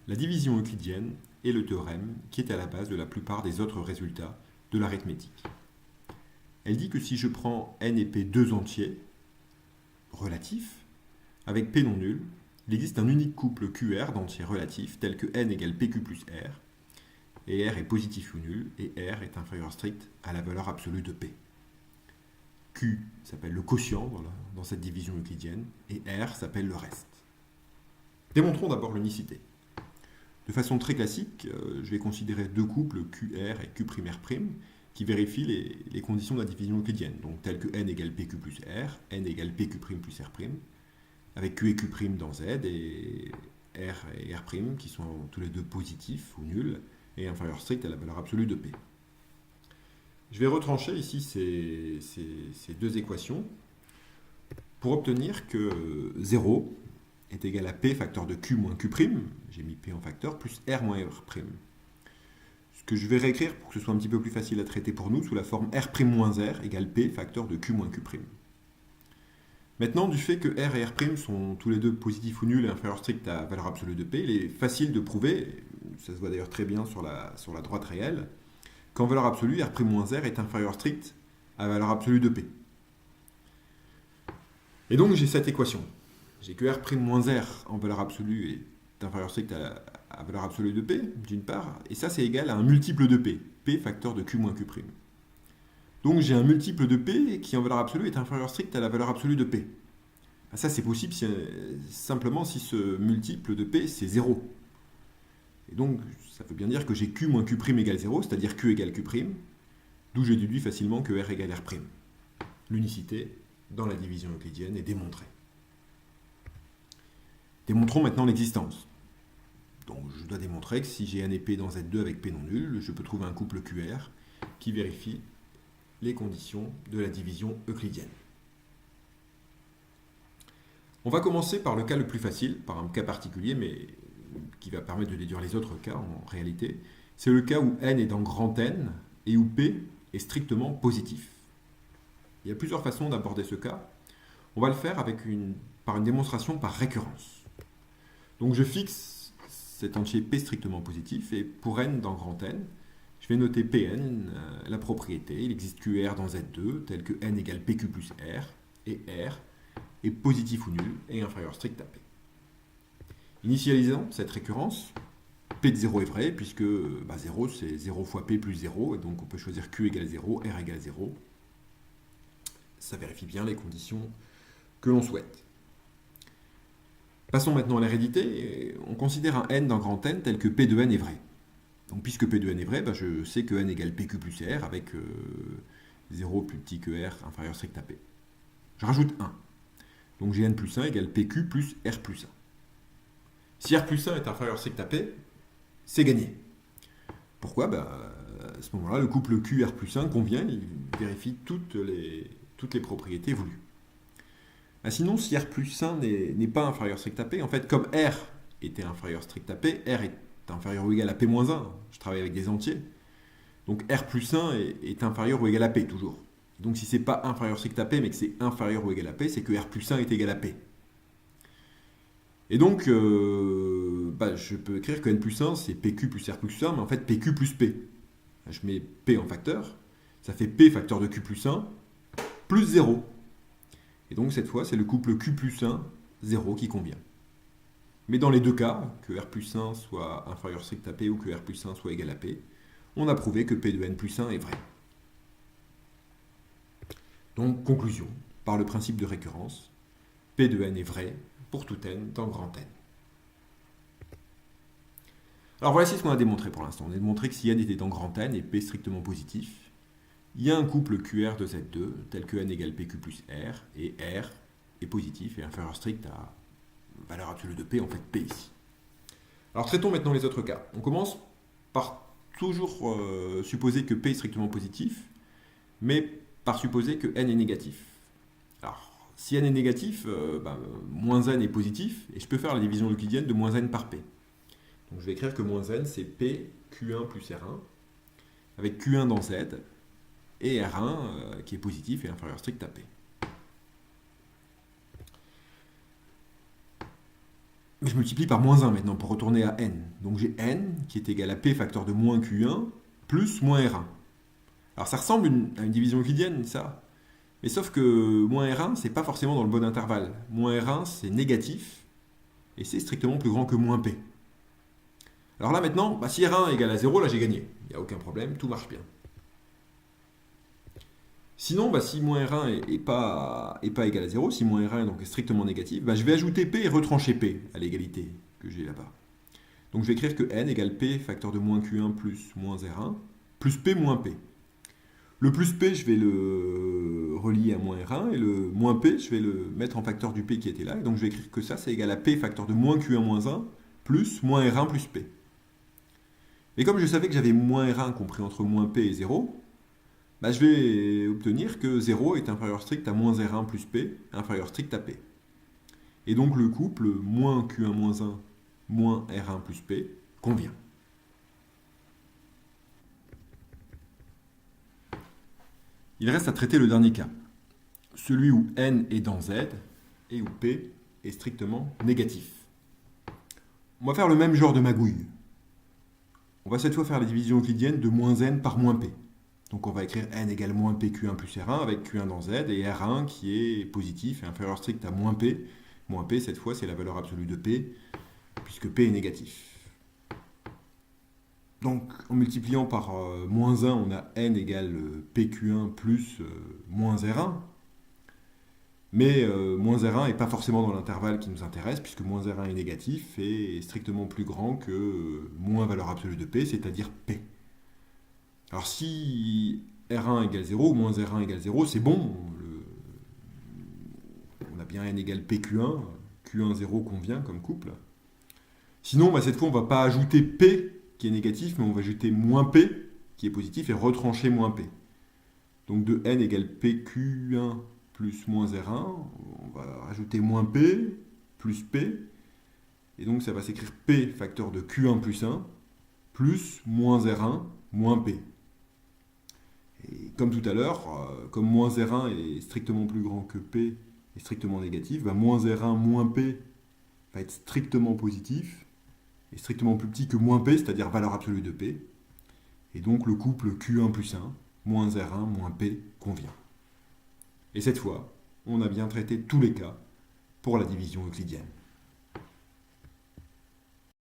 La division euclidienne est le théorème qui est à la base de la plupart des autres résultats de l'arithmétique. Elle dit que si je prends n et p deux entiers relatifs, avec p non nul, il existe un unique couple QR d'entiers relatifs tel que n égale pq plus r, et r est positif ou nul, et r est inférieur strict à la valeur absolue de p. Q s'appelle le quotient dans cette division euclidienne, et R s'appelle le reste. Démontrons d'abord l'unicité. De façon très classique, je vais considérer deux couples QR et Q'R' qui vérifient les conditions de la division euclidienne, donc telles que n égale PQ plus R, n égale PQ' plus R', avec Q et Q' dans Z, et R' qui sont tous les deux positifs ou nuls, et inférieurs stricts à la valeur absolue de P. Je vais retrancher ici ces deux équations pour obtenir que 0 est égal à P facteur de Q moins Q', j'ai mis P en facteur, plus R moins R'. Ce que je vais réécrire pour que ce soit un petit peu plus facile à traiter pour nous sous la forme R' moins R égale P facteur de Q moins Q'. Maintenant, du fait que R et R' sont tous les deux positifs ou nuls et inférieurs stricts à valeur absolue de P, il est facile de prouver, ça se voit d'ailleurs très bien sur la droite réelle, qu'en valeur absolue, R' moins R est inférieur strict à valeur absolue de P. Et donc j'ai cette équation. J'ai que R' moins R en valeur absolue est inférieur strict à valeur absolue de P, d'une part, et ça c'est égal à un multiple de P, P facteur de Q moins Q'. Donc j'ai un multiple de P qui en valeur absolue est inférieur strict à la valeur absolue de P. Ça c'est possible simplement si ce multiple de P c'est 0. Et donc ça veut bien dire que j'ai Q moins Q' égale 0, c'est-à-dire Q égale Q', d'où je déduis facilement que R égale R'. L'unicité dans la division euclidienne est démontrée. Démontrons maintenant l'existence. Donc je dois démontrer que si j'ai n et p dans Z2 avec p non nul, je peux trouver un couple QR qui vérifie les conditions de la division euclidienne. On va commencer par le cas le plus facile, par un cas particulier, mais qui va permettre de déduire les autres cas en réalité. C'est le cas où n est dans grand N et où p est strictement positif. Il y a plusieurs façons d'aborder ce cas. On va le faire par une démonstration par récurrence. Donc je fixe cet entier P strictement positif, et pour n dans grand N, je vais noter Pn, la propriété. Il existe QR dans Z2, tel que n égale PQ plus R, et R est positif ou nul et inférieur strict à P. Initialisons cette récurrence. P de 0 est vrai, puisque 0 c'est 0 fois P plus 0, et donc on peut choisir Q égale 0, R égale 0. Ça vérifie bien les conditions que l'on souhaite. Passons maintenant à l'hérédité. On considère un n dans grand N tel que P de n est vrai. Donc puisque P de n est vrai, je sais que n égale PQ plus R avec 0 plus petit que R inférieur strict à P. Je rajoute 1. Donc j'ai n plus 1 égale PQ plus R plus 1. Si R plus 1 est inférieur strict à P, c'est gagné. Pourquoi à ce moment-là, le couple QR plus 1 convient, il vérifie toutes les propriétés voulues. Sinon, si R plus 1 n'est pas inférieur strict à P, en fait, comme R était inférieur strict à P, R est inférieur ou égal à P moins 1. Je travaille avec des entiers. Donc R plus 1 est inférieur ou égal à P, toujours. Donc si c'est pas inférieur strict à P, mais que c'est inférieur ou égal à P, c'est que R plus 1 est égal à P. Et donc, je peux écrire que N plus 1, c'est PQ plus R plus 1, mais en fait PQ plus P. Je mets P en facteur, ça fait P facteur de Q plus 1, plus 0. Et donc cette fois, c'est le couple Q plus 1, 0 qui convient. Mais dans les deux cas, que R plus 1 soit inférieur strict à P ou que R plus 1 soit égal à P, on a prouvé que P de N plus 1 est vrai. Donc, conclusion, par le principe de récurrence, P de N est vrai pour tout N dans grand N. Alors voici ce qu'on a démontré pour l'instant. On a démontré que si N était dans grand N et P strictement positif, il y a un couple QR de Z2 tel que N égale PQ plus R, et R est positif et inférieur strict à valeur absolue de P, en fait P ici. Alors traitons maintenant les autres cas. On commence par toujours supposer que P est strictement positif, mais par supposer que N est négatif. Alors, si N est négatif, moins N est positif, et je peux faire la division euclidienne de moins N par P. Donc je vais écrire que moins N, c'est P Q1 plus R1, avec Q1 dans Z, et R1 qui est positif et inférieur strict à P. Mais je multiplie par moins 1 maintenant pour retourner à n. Donc j'ai n qui est égal à p facteur de moins q1 plus moins r1. Alors ça ressemble à une division euclidienne, ça. Mais sauf que moins r1, c'est pas forcément dans le bon intervalle. Moins r1, c'est négatif, et c'est strictement plus grand que moins p. Alors là maintenant, si r1 égale à 0, là j'ai gagné. Il n'y a aucun problème, tout marche bien. Sinon, si moins r1 est pas égal à 0, si moins r1 donc est strictement négatif, je vais ajouter p et retrancher p à l'égalité que j'ai là-bas. Donc je vais écrire que n égale p facteur de moins q1 plus moins r1 plus p moins p. Le plus p, je vais le relier à moins r1 et le moins p, je vais le mettre en facteur du p qui était là. Et donc je vais écrire que ça, c'est égal à p facteur de moins q1 moins 1 plus moins r1 plus p. Et comme je savais que j'avais moins r1 compris entre moins p et 0, je vais obtenir que 0 est inférieur strict à moins r1 plus p, inférieur strict à p. Et donc le couple moins q1 moins 1 moins r1 plus p convient. Il reste à traiter le dernier cas, celui où n est dans z et où p est strictement négatif. On va faire le même genre de magouille. On va cette fois faire la division euclidienne de moins n par moins p. Donc on va écrire n égale moins p q1 plus r1 avec q1 dans z et r1 qui est positif et inférieur strict à moins p. Moins p, cette fois, c'est la valeur absolue de p, puisque p est négatif. Donc en multipliant par moins 1, on a n égale pq1 plus moins r1. Mais moins r1 n'est pas forcément dans l'intervalle qui nous intéresse, puisque moins r1 est négatif et est strictement plus grand que moins valeur absolue de p, c'est-à-dire p. Alors si R1 égale 0 ou moins R1 égale 0, c'est bon. On a bien n égale PQ1. Q1, 0 convient comme couple. Sinon, cette fois, on ne va pas ajouter P qui est négatif, mais on va ajouter moins P qui est positif et retrancher moins P. Donc de n égale PQ1 plus moins R1, on va rajouter moins P plus P. Et donc ça va s'écrire P facteur de Q1 plus 1 plus moins R1 moins P. Et comme tout à l'heure, comme moins R1 est strictement plus grand que P est strictement négatif, moins R1 moins P va être strictement positif et strictement plus petit que moins P, c'est-à-dire valeur absolue de P. Et donc le couple Q1 plus 1, moins R1 moins P convient. Et cette fois, on a bien traité tous les cas pour la division euclidienne.